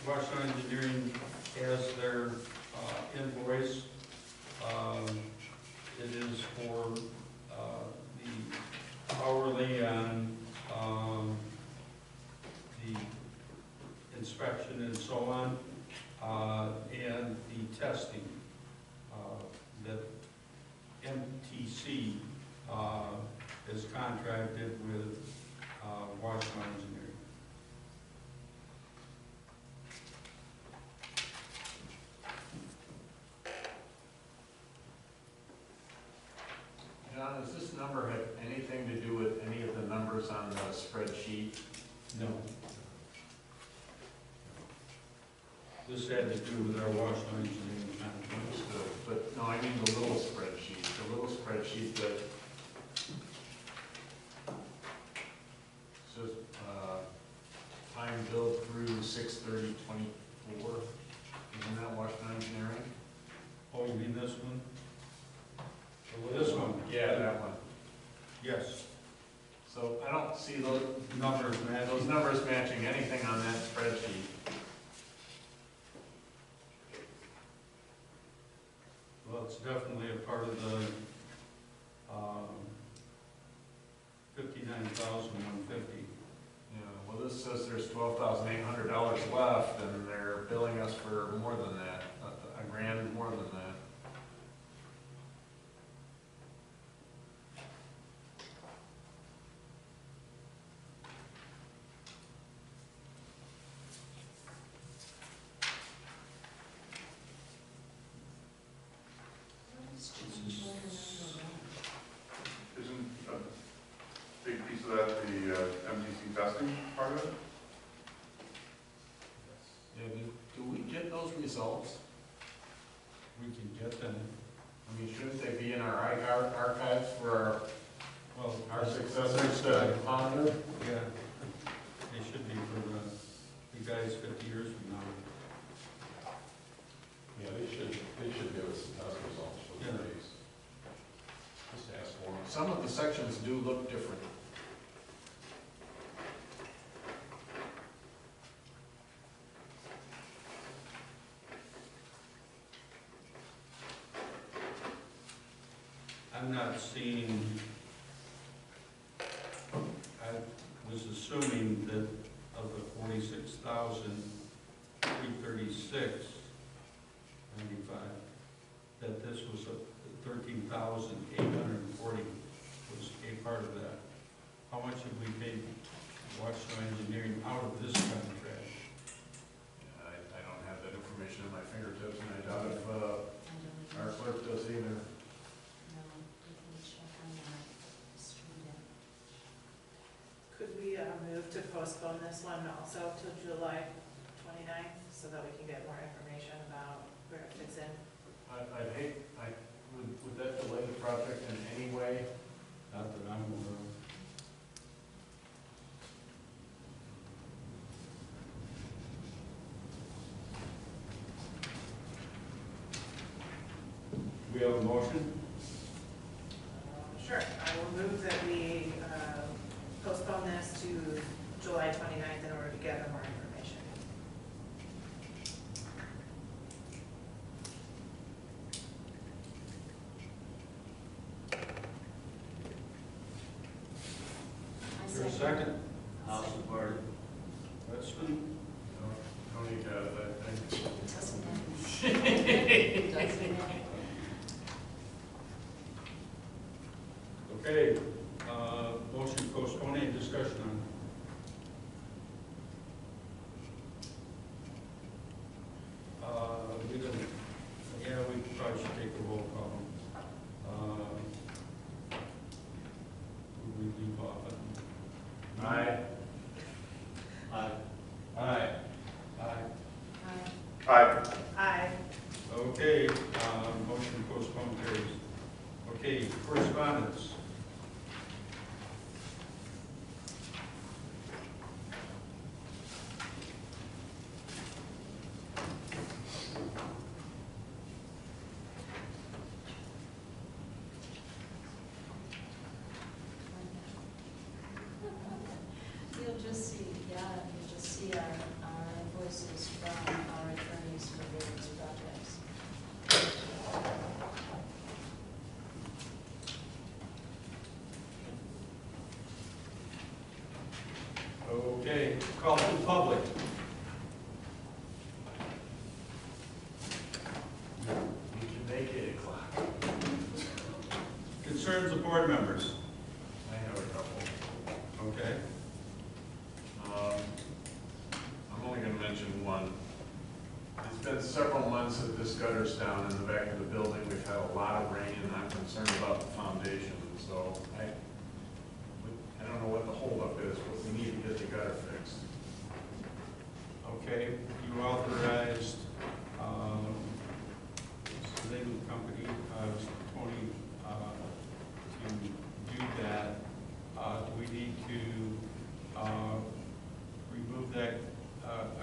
[SPEAKER 1] Washington Engineering has their invoice. It is for the hourly on the inspection and so on, and the testing that MTC is contracted with Washington Engineering.
[SPEAKER 8] John, does this number have anything to do with any of the numbers on the spreadsheet?
[SPEAKER 1] No. This had to do with our Washington Engineering contract.
[SPEAKER 8] Understood. But no, I mean the little spreadsheet that says, time billed through 6/30/24. Isn't that Washington Engineering?
[SPEAKER 1] Oh, you mean this one? This one?
[SPEAKER 8] Yeah, that one.
[SPEAKER 1] Yes.
[SPEAKER 8] So I don't see those
[SPEAKER 1] Numbers matching.
[SPEAKER 8] numbers matching anything on that spreadsheet.
[SPEAKER 1] Well, it's definitely a part of the $59,150.
[SPEAKER 8] Yeah, well, this says there's $12,800 left, and they're billing us for more than that, $1,000 more than that.
[SPEAKER 4] Isn't a big piece of that the MTC testing part of it?
[SPEAKER 8] Yeah, do we get those results?
[SPEAKER 1] We can get them.
[SPEAKER 8] I mean, shouldn't they be in our archives for
[SPEAKER 1] Well,
[SPEAKER 8] our successors to monitor?
[SPEAKER 1] Yeah, they should be for the guys 50 years from now.
[SPEAKER 10] yeah, they should give us some test results for
[SPEAKER 1] Yeah.
[SPEAKER 10] the days. Just ask for them.
[SPEAKER 8] Some of the sections do look different.
[SPEAKER 1] I'm not seeing, I was assuming that of the 46,336.95, that this was a 13,840 was a part of that. How much have we paid Washington Engineering out of this contract?
[SPEAKER 8] Yeah, I don't have that information at my fingertips, and I doubt if our clerk does either.
[SPEAKER 7] Could we move to postpone this one also till July 29th so that we can get more information about where it fits in?
[SPEAKER 8] Would that delay the project in any way?
[SPEAKER 1] Not that I'm aware of. We have a motion?
[SPEAKER 7] Sure, I will move that we postpone this to July 29th in order to gather more information.
[SPEAKER 9] I
[SPEAKER 1] Is there a second?
[SPEAKER 12] I'll support it.
[SPEAKER 1] Weston?
[SPEAKER 8] Tony got it, I think.
[SPEAKER 9] Doesn't matter. Doesn't matter.
[SPEAKER 1] Okay, motion postponed, any discussion on? We don't, yeah, we probably should take the roll call. We leave off at.
[SPEAKER 8] Aye.
[SPEAKER 12] Aye.
[SPEAKER 1] Aye. Aye.
[SPEAKER 4] Aye.
[SPEAKER 7] Aye.
[SPEAKER 1] Okay, motion postponed carries. Okay, correspondence.
[SPEAKER 9] You'll just see our invoices from our attorneys for various projects.
[SPEAKER 1] Okay, call to the public.
[SPEAKER 8] We can make 8 o'clock.
[SPEAKER 1] Concerns of board members.
[SPEAKER 8] I have a couple.
[SPEAKER 1] Okay.
[SPEAKER 8] I'm only gonna mention one. It's been several months that this gutter's down in the back of the building. We've had a lot of rain, and I'm concerned about the foundation. So I don't know what the holdup is, but we need to get the gutter fixed.
[SPEAKER 1] Okay, you authorized, the name of the company, Tony, to do that. Do we need to, remove that,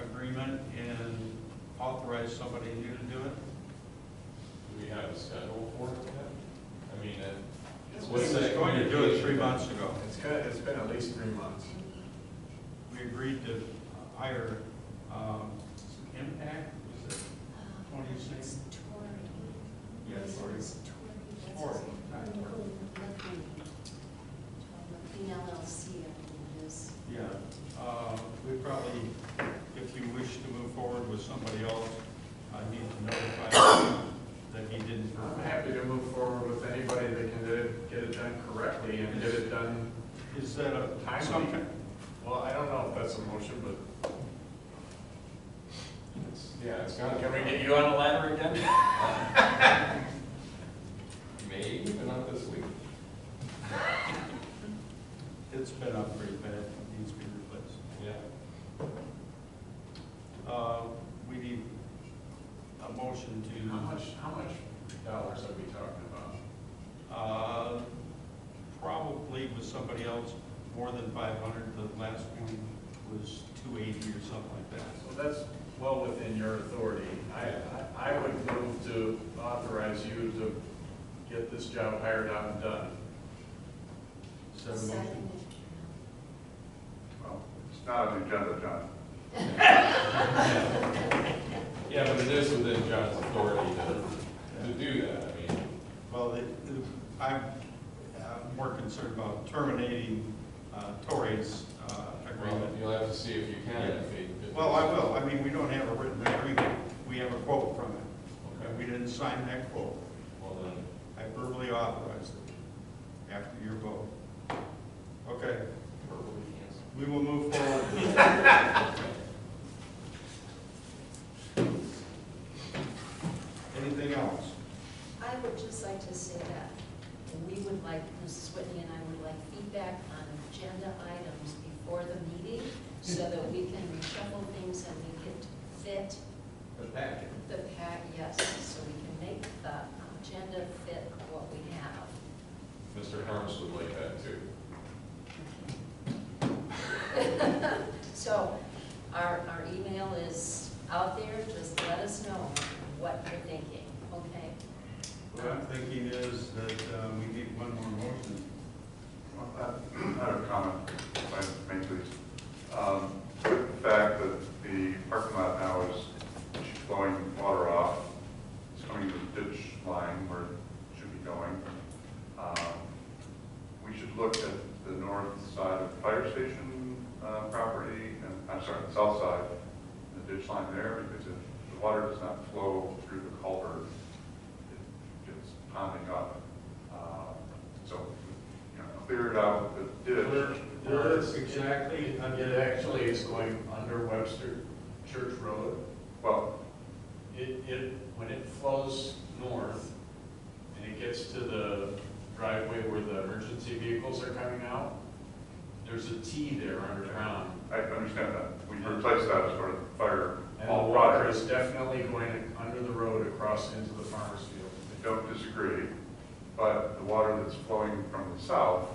[SPEAKER 1] agreement and authorize somebody new to do it?
[SPEAKER 10] Do we have a schedule for it yet? I mean,
[SPEAKER 1] He was going to do it 3 months ago.
[SPEAKER 8] It's been at least 3 months.
[SPEAKER 1] We agreed to hire, Impact, was it Tony's name?
[SPEAKER 9] It's Tory.
[SPEAKER 1] Yeah, Tory.
[SPEAKER 9] It's Tory.
[SPEAKER 1] Tory, not Tory.
[SPEAKER 9] McLean LLC, I believe it is.
[SPEAKER 1] Yeah, we probably, if you wish to move forward with somebody else, I need to notify you that he didn't.
[SPEAKER 8] I'm happy to move forward with anybody that can get it done correctly and get it done.
[SPEAKER 1] Is that a
[SPEAKER 8] Timely.
[SPEAKER 1] something?
[SPEAKER 8] Well, I don't know if that's a motion, but
[SPEAKER 10] it's got
[SPEAKER 8] can we get you on the ladder again?
[SPEAKER 10] maybe, but not this week.
[SPEAKER 1] It's been up pretty bad, it needs to be replaced.
[SPEAKER 10] Yeah.
[SPEAKER 1] We need a motion to.
[SPEAKER 8] How much dollars are we talking about?
[SPEAKER 1] Probably with somebody else, more than 500, the last one was 280 or something like that.
[SPEAKER 8] So that's well within your authority. I would move to authorize you to get this job hired out and done.
[SPEAKER 1] Is that a motion?
[SPEAKER 9] Second.
[SPEAKER 4] Well, it's not on the agenda, John.
[SPEAKER 10] Yeah, but it is within John's authority to do that, I mean.
[SPEAKER 1] Well, I'm more concerned about terminating Tory's agreement.
[SPEAKER 10] You'll have to see if you can.
[SPEAKER 1] Yeah. Well, I will. I mean, we don't have a written agreement. We have a quote from it. And we didn't sign that quote.
[SPEAKER 10] Well, then,
[SPEAKER 1] I verbally authorized it after your vote. Okay,
[SPEAKER 10] verbally cancel.
[SPEAKER 1] we will move forward. Anything else?
[SPEAKER 9] I would just like to say that we would like, Mrs. Whitney and I would like feedback on agenda items before the meeting so that we can reshuffle things and we can fit
[SPEAKER 10] The packet.
[SPEAKER 9] the pack, yes, so we can make the the agenda fit what we have?
[SPEAKER 10] Mr. Harms would like that too.
[SPEAKER 9] So our email is out there, just let us know what you're thinking, okay?
[SPEAKER 1] What I'm thinking is that we need one more motion.
[SPEAKER 4] I have a comment, if I may please. The fact that the parking lot now is flowing water off, it's coming to the ditch line where it should be going. We should look at the north side of the fire station property, and I'm sorry, the south side, the ditch line there, because if the water does not flow through the culvert, it gets ponding up. So, you know, clear it out the ditch.
[SPEAKER 1] Where exactly?
[SPEAKER 8] It actually is going under Webster Church Road.
[SPEAKER 4] Well,
[SPEAKER 8] When it flows north and it gets to the driveway where the emergency vehicles are coming out, there's a T there underground.
[SPEAKER 4] I understand that. We replaced that as part of the fire
[SPEAKER 8] And the
[SPEAKER 4] hall
[SPEAKER 8] water
[SPEAKER 4] project.
[SPEAKER 8] is definitely going under the road across into the farmer's field.
[SPEAKER 4] I don't disagree, but the water that's flowing from the south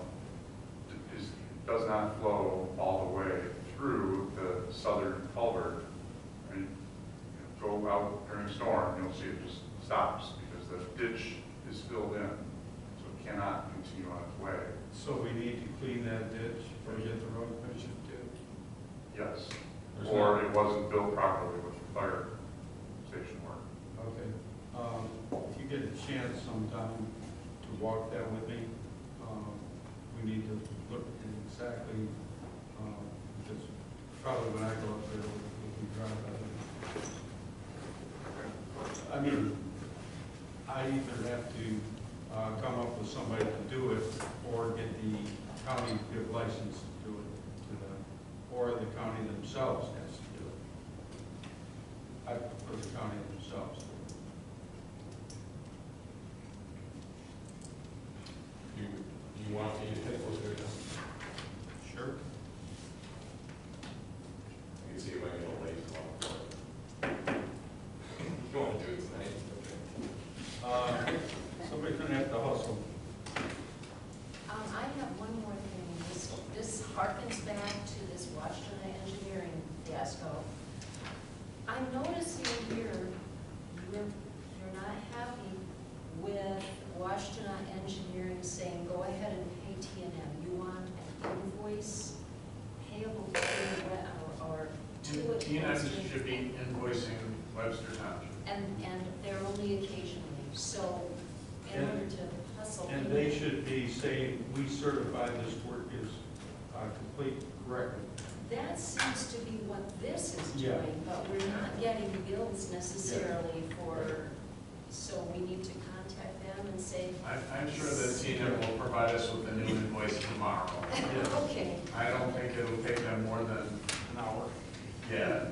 [SPEAKER 4] does not flow all the way through the southern culvert. I mean, you know, go out during a storm, you'll see it just stops because the ditch is filled in, so it cannot continue on its way.
[SPEAKER 1] So we need to clean that ditch or get the road commission to?
[SPEAKER 4] Yes,
[SPEAKER 10] There's
[SPEAKER 4] or
[SPEAKER 10] no-
[SPEAKER 4] it wasn't built properly with the fire station work.
[SPEAKER 1] Okay. If you get a chance sometime to walk that with me, we need to look at exactly, because probably when I go up there, we drive by there. I mean, I either have to come up with somebody to do it, or get the county to give license to do it to them, or the county themselves has to do it. I prefer the county themselves to do it.
[SPEAKER 10] You want me to take those videos?
[SPEAKER 1] Sure.
[SPEAKER 10] I can see if I can get a late tomorrow. You want to do it tonight? Okay.
[SPEAKER 1] Somebody's gonna have to hustle.
[SPEAKER 9] I have one more thing. This harkens back to this Washington engineering fiasco. I'm noticing here, you're not happy with Washington Engineering saying, go ahead and pay T&M. You want an invoice payable to, or to it.
[SPEAKER 8] T&M should be invoicing Webster Township.
[SPEAKER 9] And they're only occasionally, so in
[SPEAKER 1] And-
[SPEAKER 9] order to hustle.
[SPEAKER 1] And they should be saying, we certify this work is complete correctly.
[SPEAKER 9] That seems to be what this is
[SPEAKER 1] Yeah.
[SPEAKER 9] doing, but we're not getting bills necessarily for, so we need to contact them and say,
[SPEAKER 8] I'm sure that T&M will provide us with a new invoice tomorrow.
[SPEAKER 9] okay.
[SPEAKER 8] I don't think it'll take them more than
[SPEAKER 1] An hour.
[SPEAKER 8] Yeah.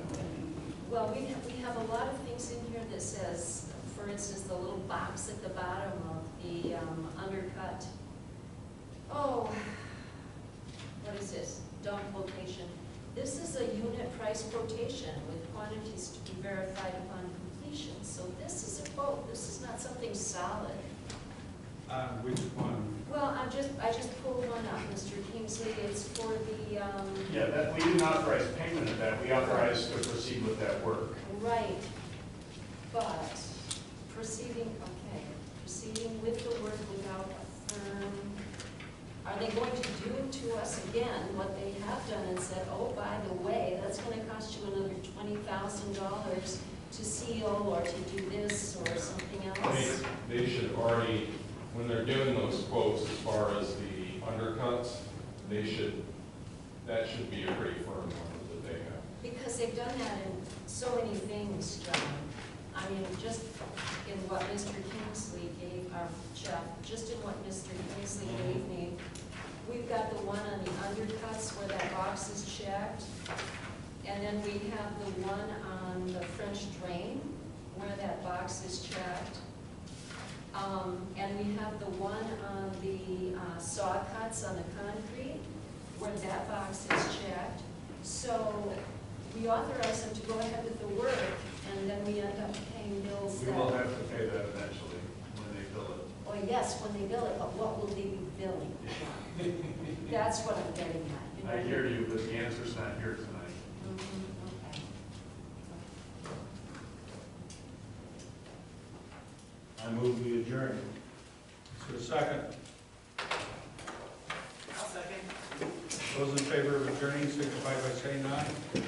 [SPEAKER 9] Well, we have a lot of things in here that says, for instance, the little box at the bottom of the undercut. Oh, what is this? Dump location. This is a unit price quotation with quantities to be verified upon completion. So this is a quote. This is not something solid.
[SPEAKER 1] Which one?
[SPEAKER 9] Well, I just pulled one up, Mr. Kingsley. It's for the,
[SPEAKER 8] Yeah, that, we didn't authorize payment of that. We authorized to proceed with that work.
[SPEAKER 9] right, but proceeding with the work without a firm, are they going to do to us again what they have done and said, oh, by the way, that's going to cost you another $20,000 to seal or to do this or something else?
[SPEAKER 10] They should already, when they're doing those quotes as far as the undercuts, that should be a pretty firm number that they have.
[SPEAKER 9] Because they've done that in so many things, John. I mean, just in what Mr. Kingsley gave, Jeff, just in what Mr. Kingsley gave me, we've got the one on the undercuts where that box is checked. And then we have the one on the French drain where that box is checked. And we have the one on the saw cuts on the concrete where that box is checked. So we authorize them to go ahead with the work, and then we end up paying bills
[SPEAKER 8] We
[SPEAKER 9] that.
[SPEAKER 8] will have to pay that eventually.
[SPEAKER 9] Well, yes, when they bill it, but what will they be billing? That's what I'm getting at. You know?
[SPEAKER 8] I hear you, but the answer's not here tonight.
[SPEAKER 9] Okay.
[SPEAKER 3] I move we adjourn.
[SPEAKER 1] Is there a second?
[SPEAKER 7] I'll second.
[SPEAKER 1] Those in favor of adjourning signify by saying aye.